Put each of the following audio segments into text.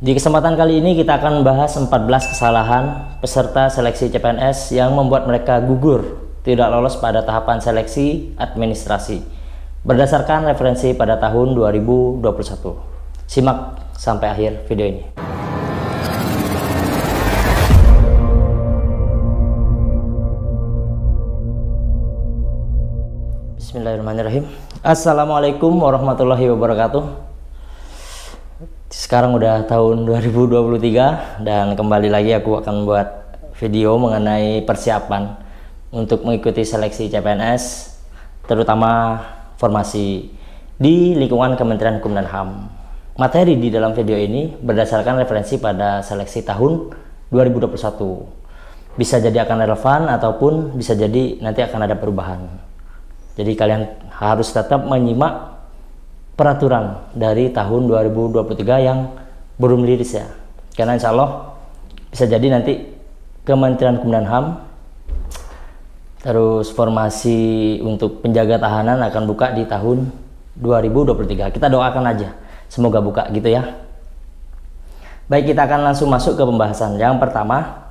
Di kesempatan kali ini kita akan membahas 14 kesalahan peserta seleksi CPNS yang membuat mereka gugur tidak lolos pada tahapan seleksi administrasi berdasarkan referensi pada tahun 2021. Simak sampai akhir video ini. Bismillahirrahmanirrahim. Assalamualaikum warahmatullahi wabarakatuh. Sekarang udah tahun 2023 dan kembali lagi aku akan buat video mengenai persiapan untuk mengikuti seleksi CPNS, terutama formasi di lingkungan Kementerian Hukum dan HAM. Materi di dalam video ini berdasarkan referensi pada seleksi tahun 2021. Bisa jadi akan relevan ataupun bisa jadi nanti akan ada perubahan. Jadi kalian harus tetap menyimak peraturan dari tahun 2023 yang belum rilis ya, karena insya Allah bisa jadi nanti Kementerian Hukum dan HAM terus formasi untuk penjaga tahanan akan buka di tahun 2023. Kita doakan aja semoga buka gitu ya. Baik, kita akan langsung masuk ke pembahasan. Yang pertama,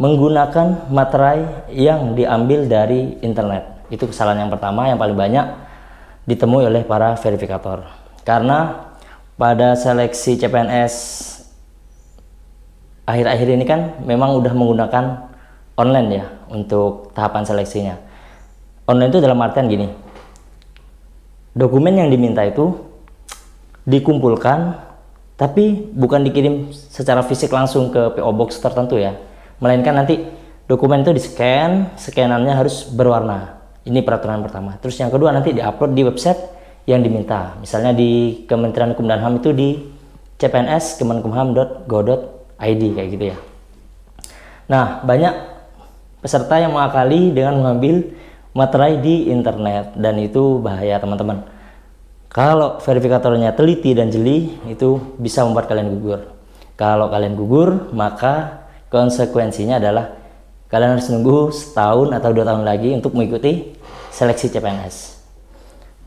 menggunakan materai yang diambil dari internet. Itu kesalahan yang pertama yang paling banyak ditemui oleh para verifikator, karena pada seleksi CPNS akhir-akhir ini kan memang udah menggunakan online ya untuk tahapan seleksinya. Online itu dalam artian gini, dokumen yang diminta itu dikumpulkan tapi bukan dikirim secara fisik langsung ke PO Box tertentu ya, melainkan nanti dokumen itu di scan, scanannya harus berwarna. Ini peraturan pertama. Terus yang kedua, nanti diupload di website yang diminta. Misalnya di Kementerian Hukum dan HAM itu di CPNS kemenkumham.go.id kayak gitu ya. Nah, banyak peserta yang mengakali dengan mengambil materai di internet, dan itu bahaya teman-teman. Kalau verifikatornya teliti dan jeli, itu bisa membuat kalian gugur. Kalau kalian gugur, maka konsekuensinya adalah kalian harus nunggu setahun atau 2 tahun lagi untuk mengikuti seleksi CPNS.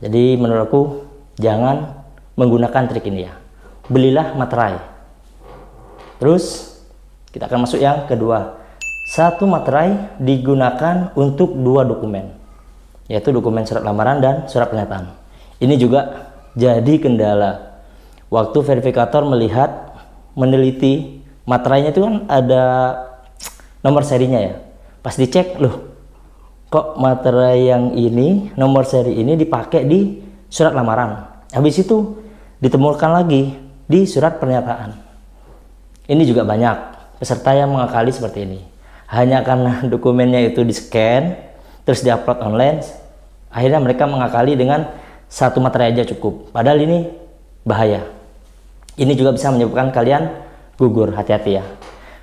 Jadi menurutku jangan menggunakan trik ini ya. Belilah materai. Terus kita akan masuk yang kedua. Satu materai digunakan untuk 2 dokumen, yaitu dokumen surat lamaran dan surat pernyataan. Ini juga jadi kendala waktu verifikator melihat, meneliti materainya itu kan ada nomor serinya ya. Pas dicek, loh kok materai yang ini nomor seri ini dipakai di surat lamaran, habis itu ditemukan lagi di surat pernyataan. Ini juga banyak peserta yang mengakali seperti ini, hanya karena dokumennya itu di scan terus diupload online, akhirnya mereka mengakali dengan satu materai aja cukup, padahal ini bahaya. Ini juga bisa menyebabkan kalian gugur. Hati-hati ya.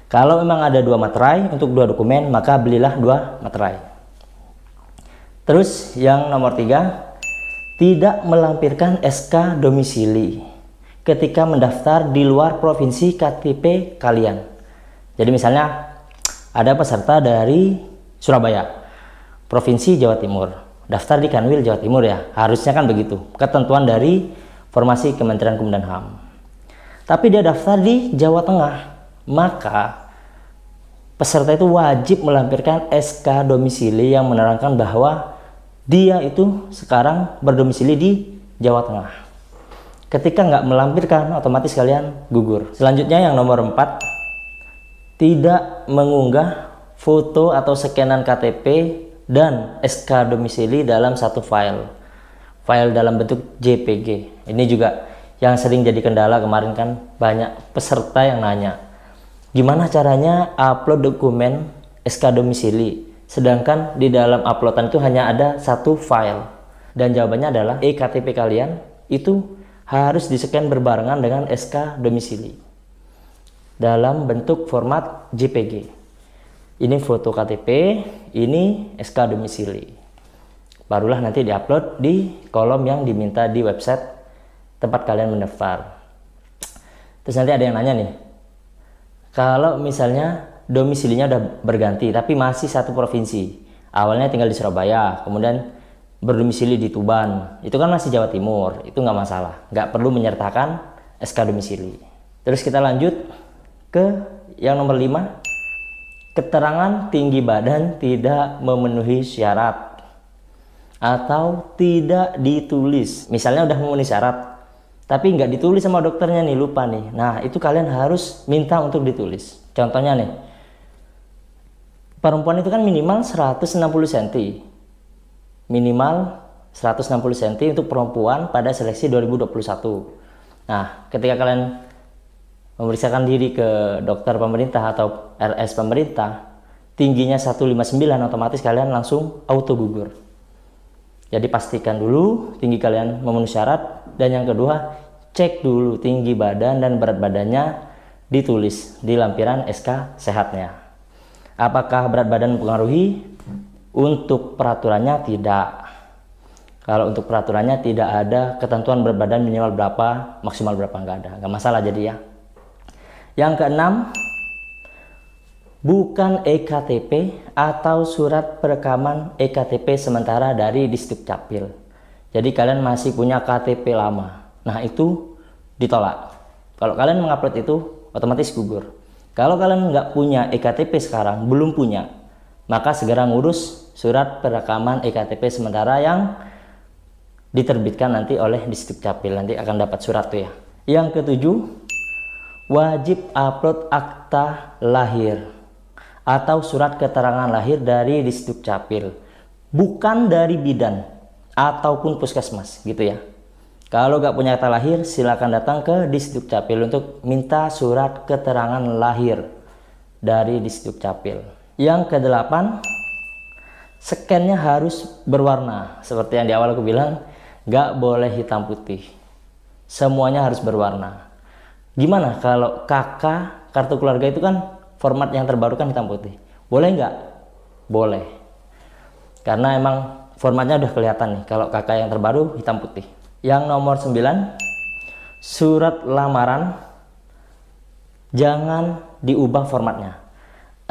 Kalau memang ada 2 materai untuk 2 dokumen, maka belilah 2 materai. Terus yang nomor 3, tidak melampirkan SK domisili ketika mendaftar di luar provinsi KTP kalian. Jadi misalnya ada peserta dari Surabaya, Provinsi Jawa Timur, daftar di Kanwil Jawa Timur ya, harusnya kan begitu, ketentuan dari formasi Kementerian Hukum dan HAM. Tapi dia daftar di Jawa Tengah, maka peserta itu wajib melampirkan SK domisili yang menerangkan bahwa dia itu sekarang berdomisili di Jawa Tengah. Ketika nggak melampirkan, otomatis kalian gugur. Selanjutnya yang nomor 4, tidak mengunggah foto atau scanan KTP dan SK domisili dalam satu file dalam bentuk JPG. Ini juga yang sering jadi kendala. Kemarin kan banyak peserta yang nanya, gimana caranya upload dokumen SK domisili, sedangkan di dalam uploadan itu hanya ada satu file. Dan jawabannya adalah eKTP kalian itu harus di-scan berbarengan dengan SK domisili dalam bentuk format JPG. Ini foto KTP, ini SK domisili. Barulah nanti diupload di kolom yang diminta di website tempat kalian mendaftar. Terus nanti ada yang nanya nih, kalau misalnya domisilinya udah berganti tapi masih satu provinsi, awalnya tinggal di Surabaya, kemudian berdomisili di Tuban, itu kan masih Jawa Timur, itu nggak masalah, nggak perlu menyertakan SK domisili. Terus kita lanjut ke yang nomor 5. Keterangan tinggi badan tidak memenuhi syarat atau tidak ditulis. Misalnya udah memenuhi syarat tapi nggak ditulis sama dokternya nih, lupa nih. Nah, itu kalian harus minta untuk ditulis. Contohnya nih, perempuan itu kan minimal 160 cm. Minimal 160 cm untuk perempuan pada seleksi 2021. Nah, ketika kalian memeriksakan diri ke dokter pemerintah atau RS pemerintah, tingginya 159, otomatis kalian langsung auto gugur. Jadi pastikan dulu tinggi kalian memenuhi syarat, dan yang kedua cek dulu tinggi badan dan berat badannya, ditulis di lampiran SK sehatnya. Apakah berat badan mempengaruhi? Untuk peraturannya tidak. Kalau untuk peraturannya tidak ada ketentuan berat badan minimal berapa, maksimal berapa, nggak masalah jadi ya. Yang keenam, bukan EKTP atau surat perekaman EKTP sementara dari Disdukcapil. Jadi kalian masih punya KTP lama. Nah, itu ditolak. Kalau kalian mengupload itu otomatis gugur. Kalau kalian nggak punya EKTP sekarang, belum punya, maka segera ngurus surat perekaman EKTP sementara yang diterbitkan nanti oleh Disdukcapil. Nanti akan dapat surat tuh ya. Yang ketujuh, wajib upload akta lahir atau surat keterangan lahir dari Disdukcapil, bukan dari bidan ataupun puskesmas gitu ya. Kalau nggak punya akta lahir, silakan datang ke Disdukcapil untuk minta surat keterangan lahir dari Disdukcapil. Yang kedelapan, scan-nya harus berwarna. Seperti yang di awal aku bilang, nggak boleh hitam putih, semuanya harus berwarna. Gimana kalau KK, kartu keluarga itu kan format yang terbaru kan hitam putih, boleh nggak? Boleh, karena emang formatnya udah kelihatan nih kalau KK yang terbaru hitam putih. Yang nomor 9, surat lamaran jangan diubah formatnya,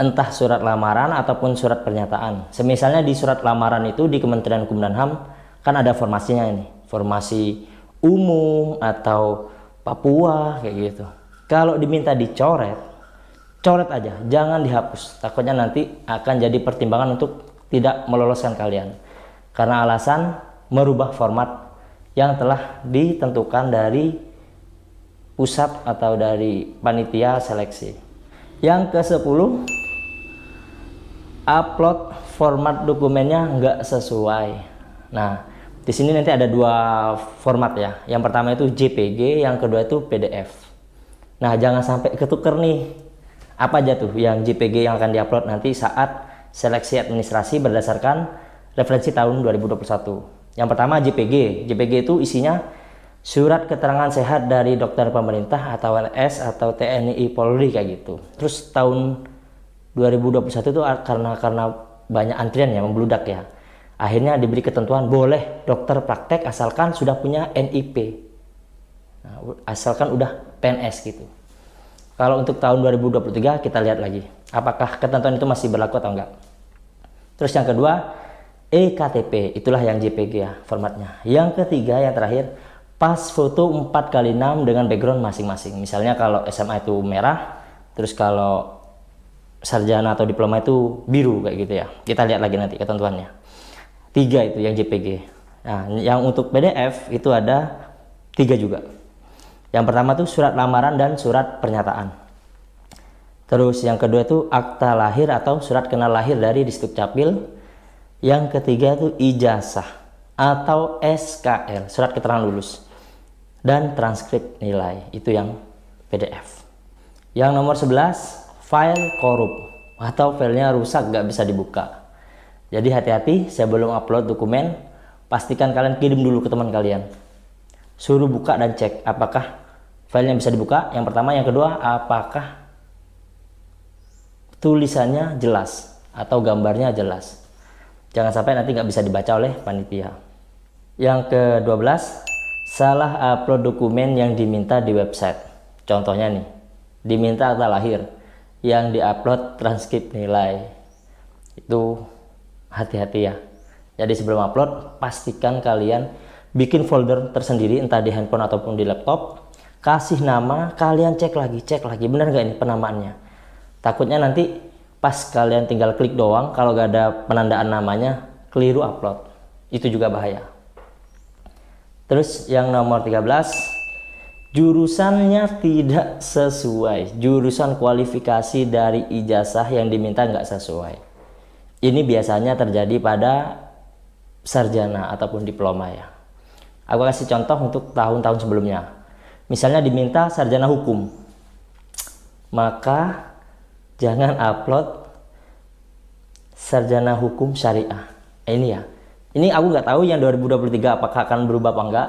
entah surat lamaran ataupun surat pernyataan. Semisalnya di surat lamaran itu di Kementerian Hukum dan HAM kan ada formasinya ini, formasi umum atau Papua kayak gitu. Kalau diminta dicoret, coret aja, jangan dihapus. Takutnya nanti akan jadi pertimbangan untuk tidak meloloskan kalian karena alasan merubah format yang telah ditentukan dari pusat atau dari panitia seleksi. Yang ke-10, upload format dokumennya nggak sesuai. Nah, di sini nanti ada dua format ya. Yang pertama itu JPG, yang kedua itu PDF. Nah, jangan sampai ketuker nih. Apa aja tuh yang JPG yang akan diupload nanti saat seleksi administrasi berdasarkan referensi tahun 2021. Yang pertama JPG. JPG itu isinya surat keterangan sehat dari dokter pemerintah atau LS atau TNI Polri kayak gitu. Terus tahun 2021 itu karena banyak antrian ya, membludak ya. Akhirnya diberi ketentuan boleh dokter praktek asalkan sudah punya NIP. Nah, asalkan udah PNS gitu. Kalau untuk tahun 2023 kita lihat lagi apakah ketentuan itu masih berlaku atau enggak. Terus yang kedua, EKTP, itulah yang JPG ya formatnya. Yang ketiga, yang terakhir, pas foto 4x6 dengan background masing-masing. Misalnya kalau SMA itu merah, terus kalau sarjana atau diploma itu biru kayak gitu ya. Kita lihat lagi nanti ketentuannya. 3 itu yang JPG. Nah, yang untuk PDF itu ada 3 juga. Yang pertama tuh surat lamaran dan surat pernyataan. Terus yang kedua itu akta lahir atau surat kenal lahir dari Disdukcapil. Yang ketiga itu ijazah atau SKL, surat keterangan lulus, dan transkrip nilai, itu yang PDF. Yang nomor 11, file korup atau filenya rusak gak bisa dibuka. Jadi hati-hati sebelum upload dokumen, pastikan kalian kirim dulu ke teman kalian, suruh buka dan cek apakah filenya bisa dibuka. Yang pertama, yang kedua, apakah tulisannya jelas atau gambarnya jelas. Jangan sampai nanti nggak bisa dibaca oleh panitia. Yang ke-12, salah upload dokumen yang diminta di website. Contohnya nih, diminta akta lahir, yang diupload transkrip nilai. Itu hati-hati ya. Jadi sebelum upload, pastikan kalian bikin folder tersendiri entah di handphone ataupun di laptop. kasih nama, kalian cek lagi, benar nggak ini penamaannya. Takutnya nanti pas kalian tinggal klik doang, kalau nggak ada penandaan namanya, keliru upload. Itu juga bahaya. Terus yang nomor 13, jurusannya tidak sesuai. Jurusan kualifikasi dari ijazah yang diminta nggak sesuai. Ini biasanya terjadi pada sarjana ataupun diploma ya. Aku kasih contoh untuk tahun-tahun sebelumnya. Misalnya diminta sarjana hukum, maka jangan upload sarjana hukum syariah. Ini ya. Ini aku nggak tahu yang 2023 apakah akan berubah apa enggak.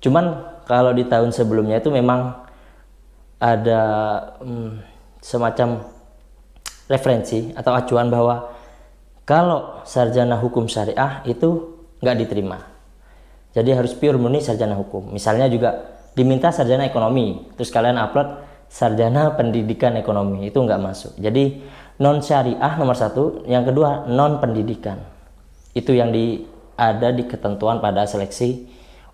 Cuman kalau di tahun sebelumnya itu memang ada semacam referensi atau acuan bahwa kalau sarjana hukum syariah itu nggak diterima. Jadi harus pure murni sarjana hukum. Misalnya juga diminta sarjana ekonomi, terus kalian upload sarjana pendidikan ekonomi, itu nggak masuk. Jadi non syariah nomor 1, yang kedua non pendidikan. Itu yang ada di ketentuan pada seleksi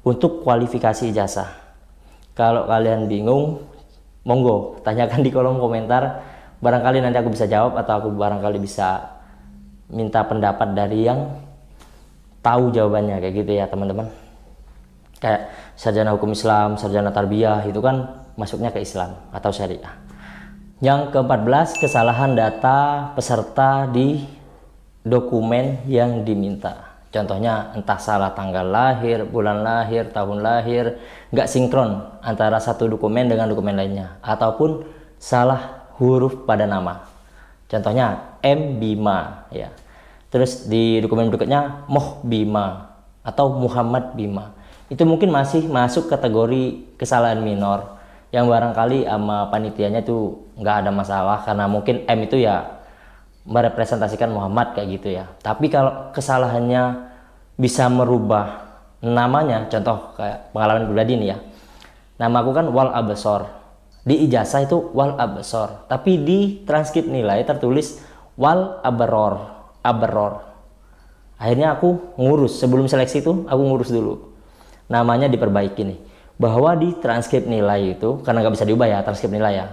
untuk kualifikasi ijazah. Kalau kalian bingung, monggo tanyakan di kolom komentar. Barangkali nanti aku bisa jawab atau aku barangkali bisa minta pendapat dari yang tahu jawabannya, kayak gitu ya teman-teman. Kayak sarjana hukum Islam, sarjana tarbiyah, itu kan masuknya ke Islam atau syariah. Yang ke-14, kesalahan data peserta di dokumen yang diminta. Contohnya entah salah tanggal lahir, bulan lahir, tahun lahir, nggak sinkron antara satu dokumen dengan dokumen lainnya, ataupun salah huruf pada nama. Contohnya M Bima ya. Terus di dokumen berikutnya Moh Bima atau Muhammad Bima. Itu mungkin masih masuk kategori kesalahan minor yang barangkali sama panitianya tuh nggak ada masalah, karena mungkin M itu ya merepresentasikan Muhammad kayak gitu ya. Tapi kalau kesalahannya bisa merubah namanya, contoh kayak pengalaman pribadi nih ya, nama aku kan Wal Absor, di ijazah itu Wal Absor, tapi di transkrip nilai tertulis Wal Abror. Akhirnya aku ngurus, sebelum seleksi itu aku ngurus dulu, namanya diperbaiki nih, bahwa di transkrip nilai itu, karena nggak bisa diubah ya transkrip nilai ya,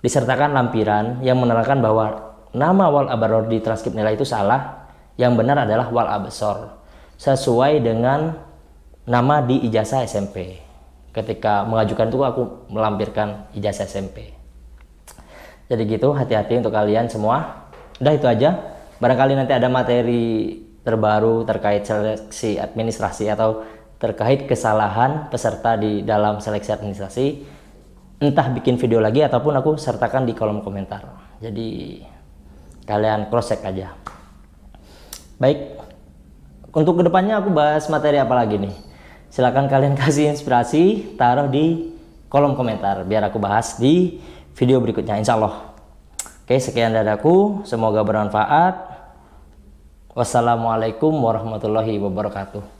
disertakan lampiran yang menerangkan bahwa nama Wal Abror di transkrip nilai itu salah, yang benar adalah Wal Absor, sesuai dengan nama di ijazah SMP. Ketika mengajukan itu aku melampirkan ijazah SMP. Jadi gitu, hati-hati untuk kalian semua. Udah itu aja. Barangkali nanti ada materi terbaru terkait seleksi administrasi atau terkait kesalahan peserta di dalam seleksi administrasi, entah bikin video lagi ataupun aku sertakan di kolom komentar. Jadi kalian cross check aja. Baik, untuk kedepannya aku bahas materi apa lagi nih? Silahkan kalian kasih inspirasi, taruh di kolom komentar biar aku bahas di video berikutnya, insya Allah. Oke, sekian dari aku, semoga bermanfaat. Wassalamualaikum warahmatullahi wabarakatuh.